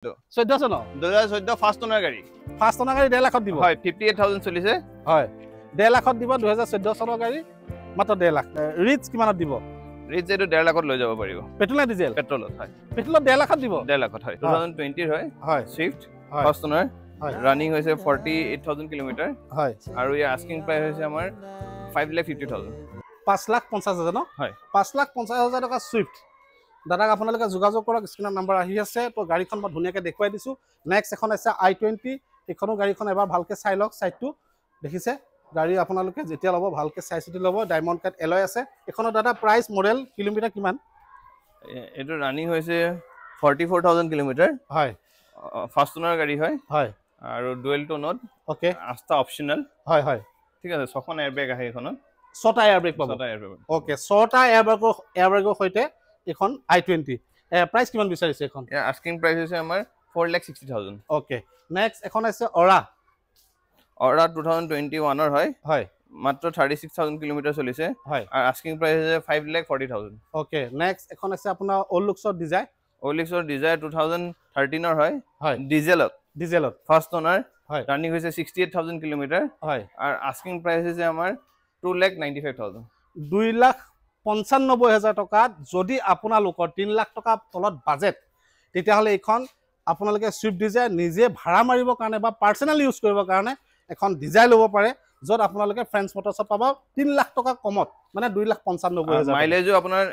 14 ন 2014 first owner গাড়ী গাড়ী 1.5 লাখত দিব হয় 58000 চলিছে হয় 1.5 লাখত দিব 2014 চনৰ গাড়ী মাত্ৰ 1.5 লাখ ৰিচ কিমানত দিব ৰিচ এটো 1.5 লাখত লৈ যাব পাৰিব পেট্ৰল নে ডিজেল পেট্ৰলত হয় পেট্ৰলত 1.5 লাখত দিব 1.5 লাখত হয় 2020 হয় হয় সুইফট ফাৰ্ষ্ট ওনাৰ হয় ৰানিং হৈছে 48000 কিলোমিটাৰ হয় আৰু ইয়াৰ আস্কিং প্ৰাইস হৈছে আমাৰ 550000 5,50,000 ন হয় 5,50,000 টকা সুইফট দাদাক আপোনালোকে যোগাযোগ কৰক স্ক্ৰিনৰ নম্বৰ আহি আছে তো গাড়ীখন মই ধুনীয়াকৈ দেখুৱাই দিছোঁ নেক্সট এখন আছে i20 এইখনো গাড়ীখন এবাৰ ভালকৈ চাই লওক সাইডটো দেখিছে গাড়ী আপোনালোকে যেতিয়া ল'ব ভালকৈ চাই চিতি ল'ব ডায়মণ্ড কাট এলয় আছে এখনৰ দাদা প্ৰাইস মডেল কিলোমিটাৰ কিমান এটো ৰানিং হৈছে 44000 কিলোমিটাৰ হয় ফাৰ্ষ্ট ওনাৰ গাড়ী হয় হয় আৰু ডুৱেল টোনত ওকে আস্তা অপচনেল হয় হয় ঠিক আছে 6খন এয়াৰবেগ আহে এখনত 6টা এয়াৰবেগ পাব 6টা এয়াৰবেগ ওকে 6টা এয়াৰবেগৰ সৈতে এখন i20 প্ৰাইস কিমান বিচাৰিছে এখন আস্কিং প্ৰাইস হৈছে আমাৰ 4,60,000 ওকে নেক্সট এখন আছে অৰা 2021 ৰ হয় হয় মাত্ৰ 36000 কিলোমিটাৰ চলিছে হয় আৰু আস্কিং প্ৰাইস হৈছে 5,40,000 ওকে নেক্সট এখন আছে আপোনাৰ ওলুক্সৰ ডিজায়াৰ ওলিক্সৰ ডিজায়াৰ 2013 ৰ হয় হয় ডিজেলত ফাৰ্ষ্ট ওনাৰ হয় ৰানিং হৈছে 68000 কিলোমিটাৰ হয় আৰু আস্কিং প্ৰাইস হৈছে আমাৰ 2,95,000 2,95,000 টকাত যদি আপোনালোকৰ 3 লাখ টকা তলত বাজেট তেতিয়াহ'লে এইখন আপোনালোকে সুইফট ডিজায়াৰ নিজে ভাড়া মাৰিবৰ কাৰণে বা পাৰ্সোনাল ইউজ কৰিবৰ কাৰণে এখন ডিজায়াৰ ল'ব পাৰে য'ত আপোনালোকে ফ্ৰেন্স মটৰছত পাব 3 লাখ টকা কমত মানে 2,95,000 মাইলেজো আপোনাৰ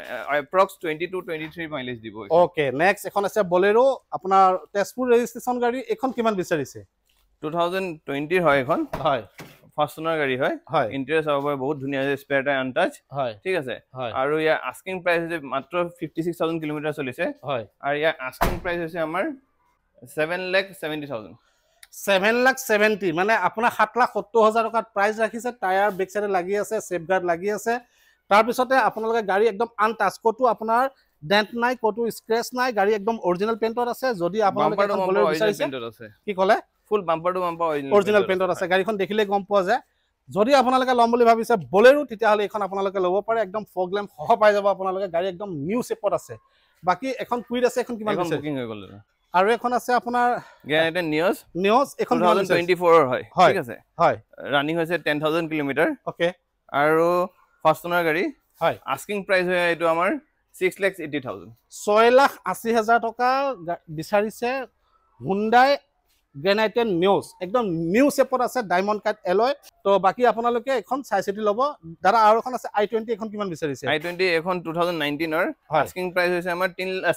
এপ্ৰক্স 22 23 মাইলেজ দিব ওকে নেক্সট এখন আছে বলেৰো আপোনাৰ তেজপুৰ ৰেজিষ্ট্ৰেচন গাড়ী এখন কিমান বিচাৰিছে 2020 হয় এখন হয় ফাৰ্ষ্ট ওনাৰ গাড়ী হয় ইন্টেৰিয়ৰ চাব পাৰে বহুত ধুনীয়া আছে স্পেয়াৰ টায়াৰ আনটাচ হয় ঠিক আছে আৰু ইয়াৰ আস্কিং প্ৰাইস হৈছে মাত্ৰ 56000 কিলোমিটাৰ চলিছে হয় আৰু ইয়াৰ আস্কিং প্ৰাইস হৈছে আমাৰ 7,70,000 7,70,000 মানে আপোনাৰ 7,70,000 টকাত প্ৰাইস ৰাখিছে টায়াৰ বেক সাইডে লাগি আছে সেফগাৰ্ড লাগি আছে তাৰ পিছতে আপোনালোকে গাড়ী একদম আনটাচ কটো আপোনাৰ ডেন্ট নাই কটো স্ক্ৰেচ নাই গাড়ী একদম অৰিজিনাল পেইন্টত আছে যদি আপোনালোকে এখন বলেৰো বিচাৰিছে কি ক'লে ফুল বাম্পাৰ টু বাম্পাৰ অৰিজিনাল পেইন্টত আছে গাড়ীখন দেখিলে গম পোৱা যায় যদি আপোনালোকে ল'ম বুলি ভাবিছে বলেৰো তেতিয়াহ'লে এখন আপোনালোকে ল'ব পাৰে একদম ফগ ল্যাম্প সহ পাই যাব আপোনালোকে গাড়ী একদম নিউ শেপত আছে বাকি এখন কুইড আছে এখন কিমান আছে বুকিং হৈ গ'ল আৰু এখন আছে আপোনাৰ গ্ৰেনাইটে নিয়স এখন 2024 হয় ঠিক আছে হয় ৰানিং হৈছে 10000 কিলোমিটাৰ ওকে আৰু ফাৰ্ষ্ট ওনাৰ গাড়ী হয় আস্কিং প্ৰাইস হয় এটো আমাৰ 6,80,000 6,80,000 টকা বিচাৰিছে হুন্ডাই গ্ৰেনাইটে নিয়স একদম নিউ শেপত আছে ডায়মণ্ড কাট এলয় তো বাকি আপোনালোকে এখন চাই চিতি ল'ব দাদা আৰু এখন আছে i20 এখন কিমান বিচাৰিছে i20 এখন 2019 ৰ আস্কিং প্ৰাইস হৈছে আমাৰ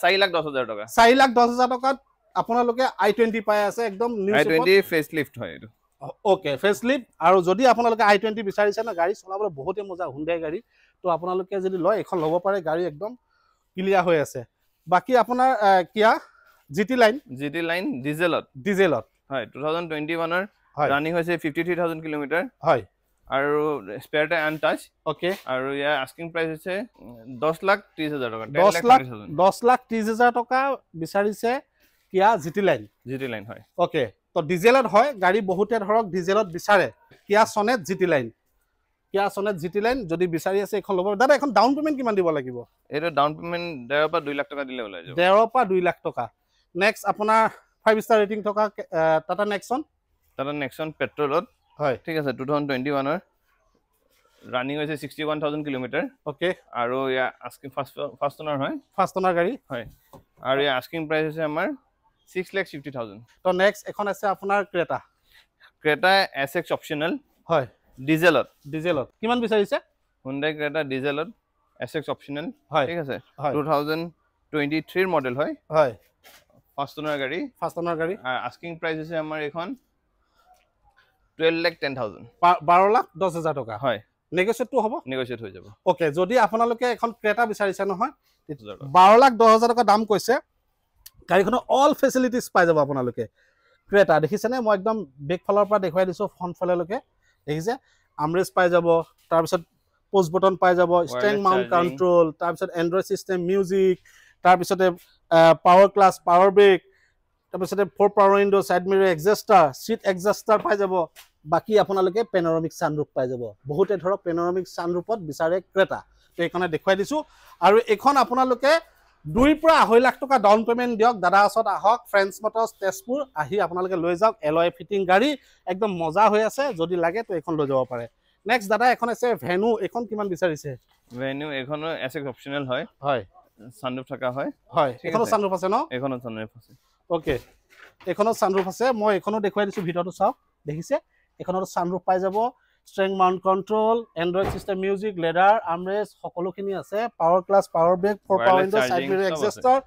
4,10,000 টকা 4,10,000 টকাত আপোনালোকে i20 পাই আছে একদম নিউ শেপত i20 ফেসলিফট হয় এটো ওকে ফেসলিফট আৰু যদি আপোনালোকে i20 বিচাৰিছে না গাড়ী চলাবলৈ বহুতে মজা হুন্ডাই গাড়ী তো আপোনালোকে যদি লয় এখন ল'ব পাৰে গাড়ী একদম ক্লিয়াৰ হৈ আছে বাকি আপোনাৰ কিয়া জিটি লাইন ডিজেলত হয় 2021 ৰ ৰানিং হৈছে 53,000 কিলোমিটাৰ হয় আৰু স্পেয়াৰ টায়াৰ আনটাচ ওকে আৰু ইয়াৰ আস্কিং প্ৰাইস হৈছে 10,30,000 টকা 10,30,000 টকা বিচাৰিছে কিয়া জিটি লাইন হয় ওকে তো ডিজেলত হয় গাড়ী বহুতে ধৰক ডিজেলত বিচাৰে কিয়া সনেট জিটি লাইন যদি বিচাৰি আছে এখন ল'ব দাদা এখন ডাউন পেমেন্ট কিমান দিব লাগিব এটো ডাউন পেমেন্ট 1.5 পৰা 2 লাখ টকা দিলে ওলাই যাব 1.5 পৰা 2 লাখ টকা নেক্সট আপোনাৰ 5 ষ্টাৰ ৰেটিং থকা টাটা নেক্সন পেট্ৰলত হয় ঠিক আছে 2021 ৰ ৰানিং হৈছে 61,000 কিলোমিটাৰ ওকে আৰু ইয়া আস্কিং ফাৰ্ষ্ট ওনাৰ গাড়ী হয় আৰু ইয়া আস্কিং প্ৰাইস হৈছে আমাৰ 6,50,000 তো নেক্সট এখন আছে আপোনাৰ ক্ৰেটা SX অপচনেল হয় ডিজেলত কিমান বিচাৰিছে Hyundai Creta ডিজেলত SX অপচনেল ঠিক আছে 2023 ৰ মডেল হয় ফাৰ্ষ্ট ওনাৰ গাড়ী আস্কিং প্ৰাইস হৈছে আমাৰ এখন 12,10,000 12,10,000 টকা হয় নেগোশিয়েট হ'ব নেগোশিয়েট হৈ যাব ওকে যদি আপোনালোকে এখন ক্ৰেটা বিচাৰিছে নহয় 12,10,000 টকা দাম কৈছে গাড়ীখনৰ অল ফেসিলিটিজ পাই যাব আপোনালোকে ক্ৰেটা দেখিছেনে মই একদম বেক ফালৰ পৰা দেখুৱাই দিছো ফ্ৰন্ট ফাললৈকে দেখিছে আমৰেজ পাই যাব তাৰ পিছত পোষ্ট বটন পাই যাব ষ্টেং মাউন্ট কন্ট্ৰোল তাৰ পিছত এন্ড্ৰইড সিস্টেম মিউজিক তাৰ পিছতে পাৱাৰ ক্লাছ পাৱাৰ ব্ৰেক তাৰ পিছতে 4 power window side mirror adjuster seat adjuster পাই যাব বাকি আপোনালোকে পেনোৰামিক সানৰুফ পাই যাব বহুতে ধৰক পেনোৰামিক সানৰুফত বিচাৰে ক্ৰেটা তো এইখনে দেখুৱাই দিছো আৰু এইখন আপোনালোকে 2 পৰা 2.5 লাখ টকা ডাউন পেমেন্ট দিয়ক দাদা ওচৰত আহক ফ্ৰেন্স মটৰ্স তেজপুৰ আহি আপোনালোকে লৈ যাওক এলয় ফিটিং গাড়ী একদম মজা হৈ আছে যদি লাগে তো এখন লৈ যাব পাৰে নেক্সট দাদা এখন আছে ভেনু এখন কিমান বিচাৰিছে ভেনু এখনো এসএক্স অপচনেল হয় হয় সানরুফ থাকা হয় হয় এখনো সানরুফ আছে ন এখনো সানরুফ আছে ওকে এখনো সানরুফ আছে মই এখনো দেখুৱাই দিছো ভিডিওটো চাওক দেখিছে এখনৰ সানৰুফ পাই যাব steering mount control android system music leather armrest সকলোখিনি আছে power clutch power brake four power window side mirror adjuster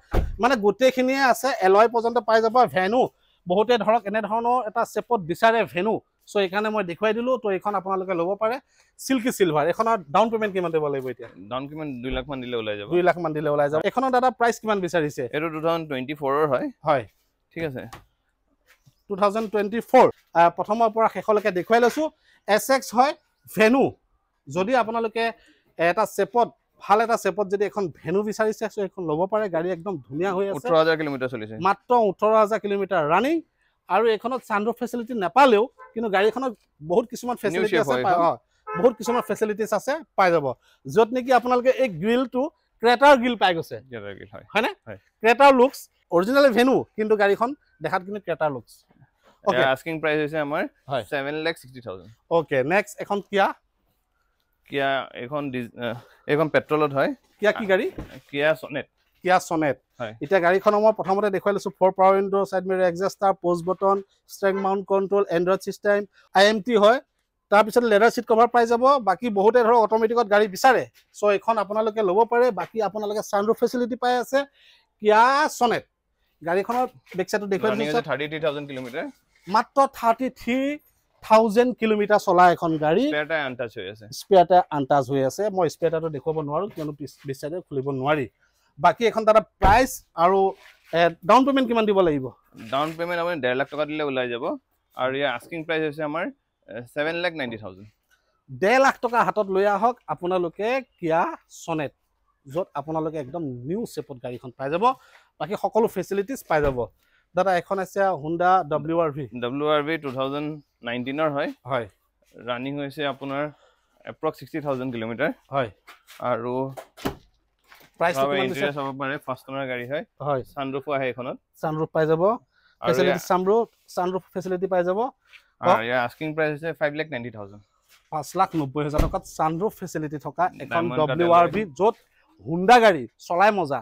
মানে গোটেইখিনিয়ে আছে এলয় পৰ্যন্ত পাই যাব ভেনু বহুতে ধৰক এনে ধৰণৰ এটা শেপত বিচাৰে ভেনু সো এখানে মই দেখুৱাই দিলো তো এখন আপোনালোকে ল'ব পাৰে সিল্কি সিলভাৰ এখনৰ ডাউন পেমেন্ট কিমান দিব লাগিব এতিয়া ডাউন পেমেন্ট 2 লাখ মান দিলে ওলাই যাব 2 লাখ মান দিলে ওলাই যাব এখনৰ দাদা প্ৰাইস কিমান বিচাৰিছে এটো 2024 ৰ হয় হয় ঠিক আছে 2024 প্ৰথমৰ পৰা শেষলৈকে দেখুৱাই লৈছো এসএক্স হয় ভেনু যদি আপোনালোকে এটা শেপত ভাল এটা শেপত যদি এখন ভেনু বিচাৰিছে সো এখন ল'ব পাৰে গাড়ী একদম ধুনিয়া হৈ আছে 18000 কিলোমিটাৰ চলিছে মাত্ৰ 18000 কিলোমিটাৰ ৰানিং আৰু এখনত সানরুফ ফেসিলিটি নাপালেও কিন্তু গাড়ীখনত বহুত কিছুমান ফেসিলিটি আছে বহুত কিছুমান ফেসিলিটিজ আছে পাই যাব যত নেকি আপোনালোকে এই গ্ৰিলটো ক্ৰেটাৰ গ্ৰিল পাই গৈছে ক্ৰেটাৰ গ্ৰিল হয় হয়নে ক্ৰেটাৰ লুকস অৰিজিনালি ভেনু কিন্তু গাড়ীখন দেখাত কিন্তু crater looks okay asking price হৈছে আমাৰ 760000 ওকে নেক্সট এখন কিয়া এখন পেট্ৰলত হয় কিয়া কি গাড়ী কিয়া সনেট হয় এটা গাড়ীখন মই প্ৰথমতে দেখুৱাই লৈছো four power window side mirror adjuster push button steering mount control android system IMT হয় তাৰ পিছত লেডাৰ সিট কভাৰ পাই যাব বাকি বহুতে ধৰ অটোমেটিকত গাড়ী বিচাৰে সো এখন আপোনালোকে ল'ব পাৰে বাকি আপোনালোকে সানৰুফ ফেসিলিটি পাই আছে কিয়া সনেট গাড়ীখনৰ বেক সাইডটো দেখুৱাই দিছো 33000 কিলোমিটাৰ মাত্ৰ 33000 কিলোমিটাৰ চলা এখন গাড়ী স্পেয়াৰটা আনটাচ হৈ আছে মই স্পেয়াৰটো দেখুৱাব নোৱাৰো কিয়নো বেক সাইডে খুলিব নোৱাৰি বাকি এখন দাদা প্ৰাইস আৰু ডাউন পেমেন্ট কিমান দিব লাগিব ডাউন পেমেন্ট আপুনি 1.5 লাখ টকা দিলে ওলাই যাব আৰু ইয়াৰ আস্কিং প্ৰাইস হৈছে আমাৰ 7,90,000 1.5 লাখ টকা হাতত লৈ আহক আপোনালোকে কিয়া সনেট যত আপোনালোকে একদম নিউ শেপত গাড়ীখন পাই যাব বাকি সকলো ফেসিলিটিজ পাই যাব দাদা এখন আছে Honda WRV 2019 ৰ হয় ৰানিং হৈছে আপোনাৰ এপ্ৰক্স 60000 কিলোমিটাৰ হয় আৰু প্ৰাইস কিমান দিছে সব মানে ফাৰ্ষ্ট ওনাৰ গাড়ী হয় সানৰুফ আহে এখনত সানৰুফ পাই যাব ফেসিলিটি সানৰুফ ফেসিলিটি পাই যাব আৰু ইয়াৰ আস্কিং প্ৰাইস হৈছে 5,90,000 5,90,000 টকাত সানৰুফ ফেসিলিটি থকা এখন WRV যত Honda গাড়ী চলাই মজা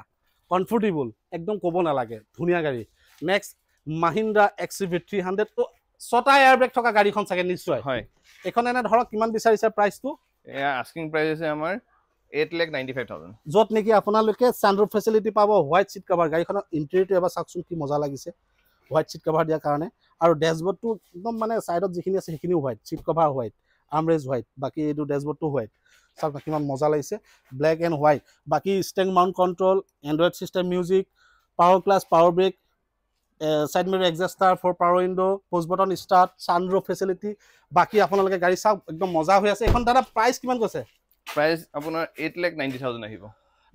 কমফৰ্টেবল একদম ক'ব নালাগে ধুনিয়া গাড়ী নেক্সট Mahindra XUV300 তো ছটা এয়াৰ ব্ৰেক থকা গাড়ীখন চাগে নিশ্চয় হয় এখন এনে ধৰক কিমান বিচাৰিছে প্ৰাইসটো এয়া আস্কিং প্ৰাইস হৈছে আমাৰ 8,95,000 যত নেকি আপোনালোকে সানৰুফ ফেসিলিটি পাব হোয়াইট সিট কভাৰ গাড়ীখনৰ ইন্টেৰিয়ৰটো এবাৰ চাকচোন কি মজা লাগিছে হোয়াইট সিট কভাৰ দিয়াৰ কাৰণে আৰু ড্যাশবোৰ্ডটো একদম মানে সাইডত যিখিনি আছে সেইখিনিও white seat cover white armrest white বাকি এইটো ড্যাশবোৰ্ডটো হোয়াইট চাওক কিমান মজা লাগিছে ব্ল্যাক এন্ড হোয়াইট বাকি steering mount control android system music power clutch power brake side mirror adjuster four power window push button start sunroof facility বাকি আপোনালোকে গাড়ী চাওক একদম মজা হৈ আছে এখন দাদা প্ৰাইস কিমান কৈছে প্ৰাইস আপোনাৰ 8,90,000 আহিব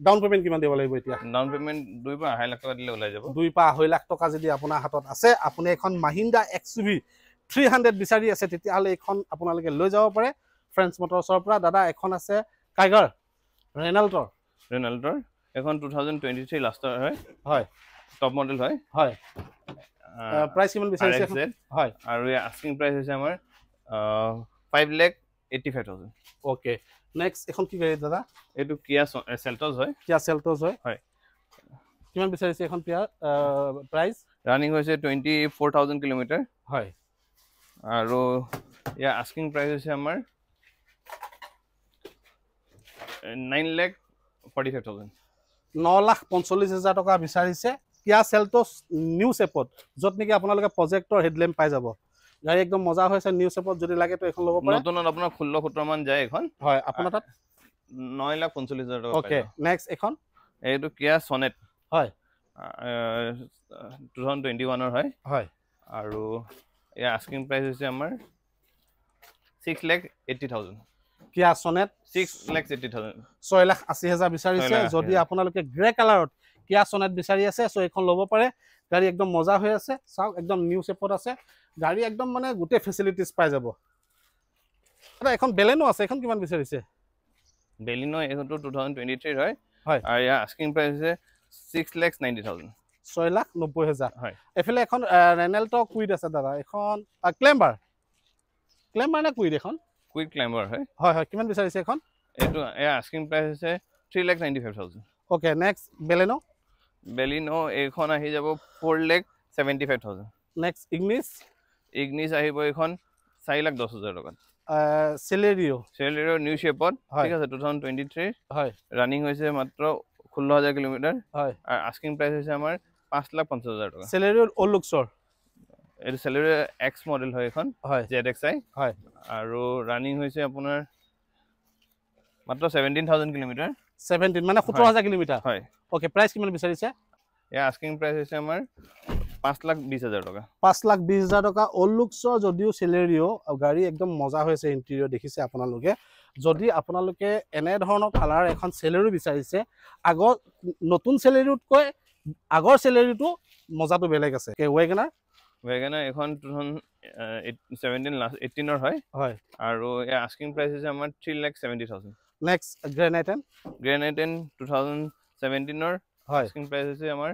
ডাউন পেমেন্ট কিমান দিব লাগিব এতিয়া ডাউন পেমেন্ট 2 পৰা 2.5 লাখ টকা দিলে ওলাই যাব 2 পৰা 2.5 লাখ টকা যদি আপোনাৰ হাতত আছে আপুনি এখন Mahindra XUV300 বিচাৰি আছে তেতিয়াহলে এখন আপোনালোকে লৈ যাব পাৰে ফ্ৰেন্স মটৰ্ছৰ পৰা দাদা এখন আছে কাইগাৰ ৰেনাল্টৰ এখন 2023 লাষ্টৰ হয় টপ মডেল হয় প্ৰাইস কিমান বিচাৰিছে হয় আৰু ইয়াৰ আস্কিং প্ৰাইস হৈছে আমাৰ 5,85,000 ওকে নেক্সট এখন কি গাড়ী দাদা এটো কিয়া সেলটস হয় কিমান বিচাৰিছে এখন প্ৰাইস ৰানিং হৈছে 24,000 কিলোমিটাৰ হয় আৰু ইয়াৰ আস্কিং প্ৰাইস হৈছে আমাৰ 9,45,000 9,45,000 টকা বিচাৰিছে কিয়া সেলটস নিউ শেপত যত নেকি আপোনালোকে প্ৰজেক্টৰ হেডল্যাম্প পাই যাব গাড়ী একদম মজা হৈছে নিউ শেপত যদি লাগে তো এখন ল'ব পাৰে নতুনত আপোনাৰ 16-17 মান যায় এখন হয় আপোনাৰ তাত 9,45,000 টকা ওকে নেক্সট এখন এইটো কিয়া সনেট হয় 2021 ৰ হয় আৰু ইয়াৰ আস্কিং প্ৰাইস হৈছে আমাৰ 6,80,000 কিয়া সনেট 6,80,000 6,80,000 বিচাৰিছে যদি আপোনালোকে গ্ৰে কালাৰত কিয়া সনেট বিচাৰি আছে সো এখন ল'ব পাৰে গাড়ী একদম মজা হৈ আছে চাওক একদম নিউ শেপত আছে গাড়ী একদম মানে গোটে ফেসিলিটিজ পাই যাব এটা এখন বেলেনো আছে এখন কিমান বিচাৰিছে বেলিনো এটো 2023 হয় আৰু ইয়াৰ আস্কিং প্ৰাইস হৈছে 6,90,000 6,90,000 হয় এফালে এখন ৰেনেল্টো কুইড আছে দাদা এখন ক্লেম্বাৰ নে কুইড এখন কুইড ক্লাইম্বাৰ হয় হয় হয় কিমান বিচাৰিছে এখন এইটো আস্কিং প্ৰাইচ হৈছে 3,95,000 ওকে নেক্সট বেলিনো এইখন আহি যাব 4,75,000 নেক্সট ইগনিছ আহিব এইখন 4,10,000 টকাত চেলেৰিও নিউ শেপত ঠিক আছে 2023 হয় ৰানিং হৈছে মাত্ৰ 16,000 কিলোমিটাৰ হয় আৰু আস্কিং প্ৰাইচ হৈছে আমাৰ 5,50,000 টকা চেলেৰিও অল লুকছৰ এইটো চেলেৰি এক্স মডেল হয় এখন হয় ZXi হয় আৰু ৰানিং হৈছে আপোনাৰ মাত্ৰ 17,000 কিলোমিটাৰ 17 মানে 17,000 কিলোমিটাৰ হয় ওকে প্ৰাইস কিমান বিচাৰিছে আস্কিং প্ৰাইচ হৈছে আমাৰ 5,20,000 টকা 5,20,000 টকা অল লুকছৰ যদিও চেলেৰিও গাড়ী একদম মজা হৈছে ইন্টেৰিয়ৰ দেখিছে আপোনালোকে যদি আপোনালোকে এনে ধৰণৰ কালাৰ এখন চেলেৰি বিচাৰিছে আগৰ নতুন চেলেৰিতকৈ আগৰ চেলেৰিটো মজাটো বেলেগ আছে ৱেগনাৰ এখন 2017 লাষ্ট 18 ৰ হয় হয় আৰু আস্কিং প্ৰাইচ হৈছে আমাৰ 3,70,000 নেক্সট গ্ৰেনাইটেন 2017 ৰ হয় আস্কিং প্ৰাইচ হৈছে আমাৰ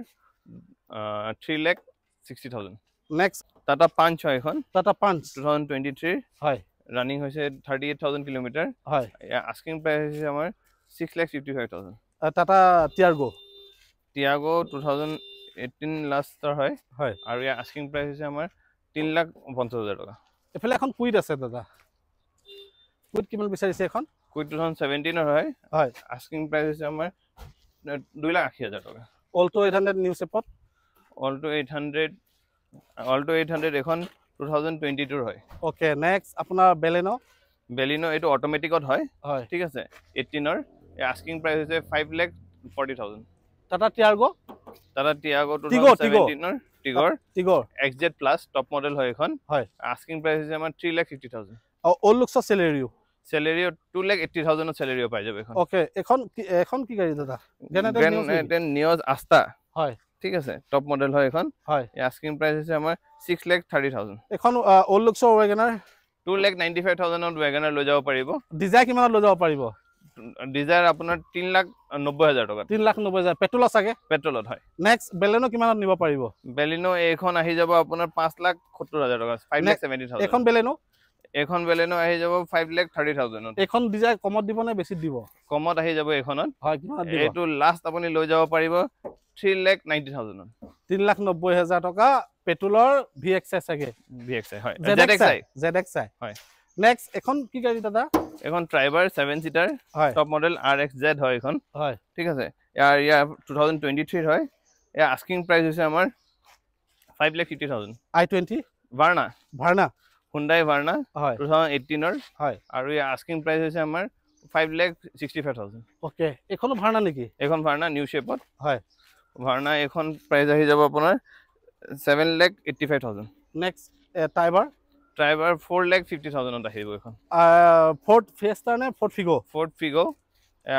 3,60,000 নেক্সট টাটা পাঞ্চ হয় এখন টাটা পাঞ্চ 2023 হয় ৰানিং হৈছে 38,000 কিলোমিটাৰ হয় আস্কিং প্ৰাইচ হৈছে আমাৰ 6,55,000 টাটা টিয়াগো 2018 লাষ্টৰ হয় হয় আৰু আস্কিং প্ৰাইচ হৈছে আমাৰ 3,50,000 টকা এফালে এখন কুইড আছে দাদা কুইড কিমান বিচাৰিছে এখন কুইড 2017 ৰ হয় হয় আস্কিং প্ৰাইচ হৈছে আমাৰ 2,80,000 টকা অল্টো 800 নিউ শেপত অল্টো 800 এখন 2022 ৰ হয় ওকে নেক্সট আপোনাৰ বেলিনো এইটো অটোমেটিকত হয় হয় ঠিক আছে 18 ৰ আস্কিং প্ৰাইচ হৈছে 5,40,000 টাটা টিয়াগো 2017 ৰ টিগৰ XZ প্লাছ টপ মডেল হয় এখন হয় আস্কিং প্ৰাইচ হৈছে আমাৰ 3,50,000 অল লুকছৰ চেলেৰিও 2,80,000 ৰ চেলেৰিও পাই যাব এখন ওকে এখন কি গাড়ী দাদা গ্ৰেনাইটেন নিয়জ আস্তা হয় ঠিক আছে টপ মডেল হয় এখন হয় আস্কিং প্ৰাইচ হৈছে আমাৰ 6,30,000 এখন অল লুকছৰ ৱেগনাৰ 2,95,000 ত ৱেগনাৰ লৈ যাব পাৰিব ডিজায়াৰ কিমানত লৈ যাব পাৰিব ডিজায়াৰ আপোনাৰ 3,90,000 টকা 3,90,000 পেট্ৰল আছাগে পেট্ৰলত হয় নেক্সট বেলেনো কিমানত নিব পাৰিব বেলিনো এইখন আহি যাব আপোনাৰ 5,70,000 টকা 5,70,000 এখন বেলেনো আহি যাব 5,30,000 এখন ডিজায়াৰ কমত দিব নে বেছি দিব কমত আহি যাব এখনত হয় কিমানত দিব এইটো লাষ্ট আপুনি লৈ যাব পাৰিব 3,90,000 3,90,000 টকা পেট্ৰলৰ VXI চাগে VXI হয় ZXI হয় নেক্সট এখন কি গাড়ী দাদা এখন ড্ৰাইভাৰ 7 সিটাৰ টপ মডেল RXZ হয় এখন হয় ঠিক আছে ইয়াৰ 2023 ৰ হয় ইয়াৰ আস্কিং প্ৰাইচ হৈছে আমাৰ 5,50,000 i20 ভাৰ্না Hyundai ভাৰ্না হয় 2018 ৰ হয় আৰু ইয়াৰ আস্কিং প্ৰাইচ হৈছে আমাৰ 5,65,000 ওকে এখনো ভাৰ্না নেকি এখন ভাৰ্না নিউ শেপত হয় ভাৰ্না এখন প্ৰাইচ আহি যাব আপোনাৰ 7,85,000 নেক্সট টাইবাৰ 4,50,000 ত আহিব এখন ফৰ্ড ফিয়েষ্টা নে ফৰ্ড ফিগো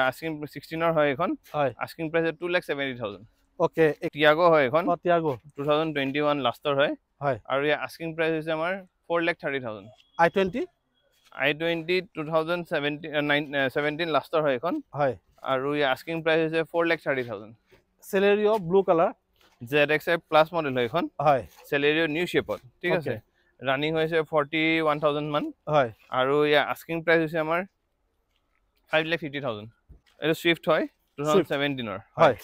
আস্কিং 16 ৰ হয় এখন হয় আস্কিং প্ৰাইচ 2,70,000 ওকে টিয়াগো হয় এখন টিয়াগো 2021 লাষ্টৰ হয় হয় আৰু ইয়াৰ আস্কিং প্ৰাইচ হৈছে আমাৰ 4,30,000 i20 2017 লাষ্টৰ হয় এখন হয় আৰু ইয়াৰ আস্কিং প্ৰাইচ হৈছে 4,30,000 Celerio blue colour ZXi plus model হয় এখন হয় চেলেৰিও নিউ শেপত ঠিক আছে ৰানিং হৈছে 41,000 মান হয় আৰু ইয়াৰ আস্কিং প্ৰাইচ হৈছে আমাৰ 5,50,000 এইটো সুইফট হয় 2017 ৰ হয়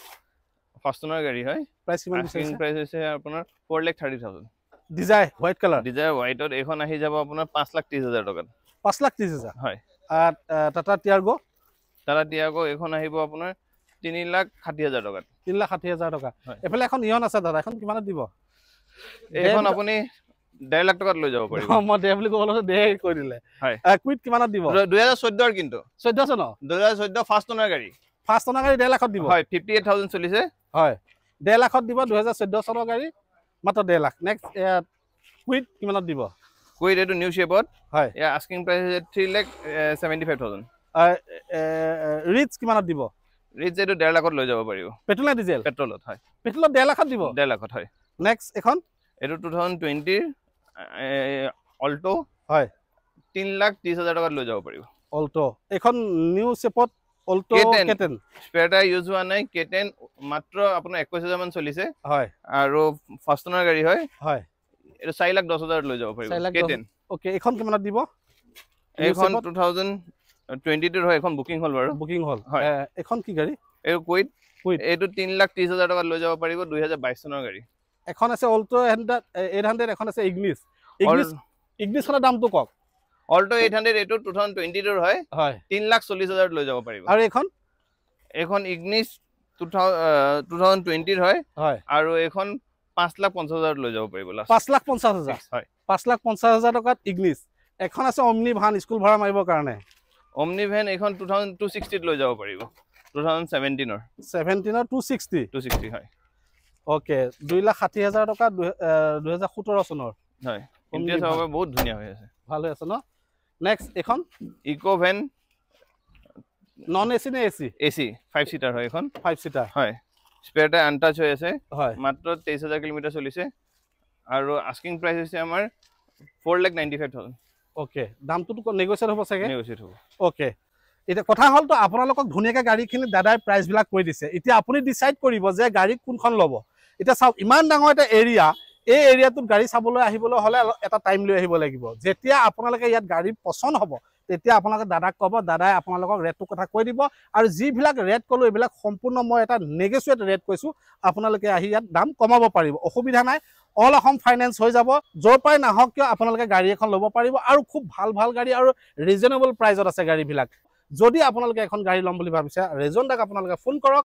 ফাৰ্ষ্ট ওনাৰ গাড়ী হয় প্ৰাইস কিমান আস্কিং প্ৰাইচ হৈছে আপোনাৰ 4,30,000 ডিজায়াৰ হোৱাইট কালাৰ ডিজায়াৰ হোৱাইটত এইখন আহি যাব আপোনাৰ 5,30,000 টকাত 5,30,000 হয় টাটা টিয়াগো এইখন আহিব আপোনাৰ 3,60,000 টকাত 3,60,000 টকা এফালে এখন ইয়ন আছে দাদা এখন কিমানত দিব এইখন আপুনি 1.5 লাখ টকাত লৈ যাব পাৰিব মই দে বুলি ক'বলৈ দে কৈ দিলে হয় কুইট কিমানত দিব 2014 ৰ কিন্তু 14 চন 2014 ফাৰ্ষ্ট ওনাৰ গাড়ী 1 লাখত দিব হয় 58,000 চলিছে হয় 1.5 লাখত দিব 2014 চনৰ গাড়ী মাত্ৰ 1.5 লাখ নেক্সট কুইট কিমানত দিব কুইট এইটো নিউ শেপত হয় ইয়াৰ আস্কিং প্ৰাইচ হৈছে 3,75,000 ৰিচ কিমানত দিব ৰিচ এইটো 1.5 লাখত লৈ যাব পাৰিব পেট্ৰল নে ডিজেল পেট্ৰলত হয় পেট্ৰলত 1.5 লাখত দিব 1.5 লাখত হয় নেক্সট এখন এইটো 2020 অল্টো হয় 3,30,000 টকাত লৈ যাব পাৰিব অল্টো এখন নিউ শেপত Alto K10 K10 spare tyre use হোৱা নাই K10 মাত্ৰ আপোনাৰ 21000 মান চলিছে হয় আৰু ফাৰ্ষ্ট ওনাৰ গাড়ী হয় হয় এটা 4,10,000 লৈ যাব পাৰিব K10 ওকে এখন কিমানত দিব এখন 2022 হয় এখন বুকিং হল বাৰু বুকিং হল হয় এখন কি গাড়ী এই কুইট এইটো 3,30,000 টকা লৈ যাব পাৰিব 2022 চনৰ গাড়ী এখন আছে অল্টো 800 এখন আছে ইগনিছ খনৰ দামটো কক অল্টো 800 এইটো 2022 হয় হয় 3,40,000 লৈ যাব পাৰিব আৰু এখন ইগনিছ 2020 হয় হয় আৰু এখন 5,50,000 লৈ যাব পাৰিব লাষ্ট 5,50,000 হয় 5,50,000 টকাত ইগনিছ এখন আছে অমনি ভান স্কুল ভাড়া মাৰিবৰ কাৰণে অমনি ভেন এখন 260 লৈ যাব পাৰিব 2017 ৰ 260 হয় ওকে 2,60,000 টকা 2017 চনৰ হয় ইন্টেৰিয়ৰ সব বহুত ধুনীয়া হৈ আছে ভাল হৈ আছে ন নেক্সট এখন ইকো ভেন নন এসি নে এসি এসি 5 সিটাৰ হয় এখন 5 সিটাৰ হয় স্পেয়াৰ টায়াৰ আনটাচ হৈ আছে হয় মাত্ৰ 23,000 কিলোমিটাৰ চলিছে আৰু আস্কিং প্ৰাইস হৈছে আমাৰ 4,95,000 ওকে দামটো নেগোচিয়েট হ'ব চাগে নেগোচিয়েট হ'ব ওকে এটা কথা হল তো আপোনালোকক ধুনীয়াকৈ গাড়ীখিনি দাদাই প্ৰাইস বিলাক কৈ দিছে এতিয়া আপুনি ডিসাইড কৰিব যে গাড়ী কোনখন ল'ব এটা চাওক ইমান ডাঙৰ এটা এৰিয়া এই এৰিয়াটোত গাড়ী চাবলৈ আহিবলৈ হলে এটা টাইম লৈ আহিব লাগিব যেতিয়া আপোনালোকে ইয়াত গাড়ী পছন্দ হ'ব তেতিয়া আপোনালোকে দাদাক ক'ব দাদাই আপোনালোকক ৰেটটো কথা কৈ দিব আৰু যিবিলাক ৰেট ক'লো এইবিলাক সম্পূৰ্ণ মই এটা নেগোচিয়েট ৰেট কৈছো আপোনালোকে আহি ইয়াত দাম কমাব পাৰিব অসুবিধা নাই অল অসম ফাইনেন্স হৈ যাব য'ৰ পৰাই নাহক কিয় আপোনালোকে গাড়ী এখন ল'ব পাৰিব আৰু খুব ভাল গাড়ী আৰু ৰিজনেবল প্ৰাইজত আছে গাড়ীবিলাক যদি আপোনালোকে এখন গাড়ী ল'ম বুলি ভাবিছে ৰেজন দাক আপোনালোকে ফোন কৰক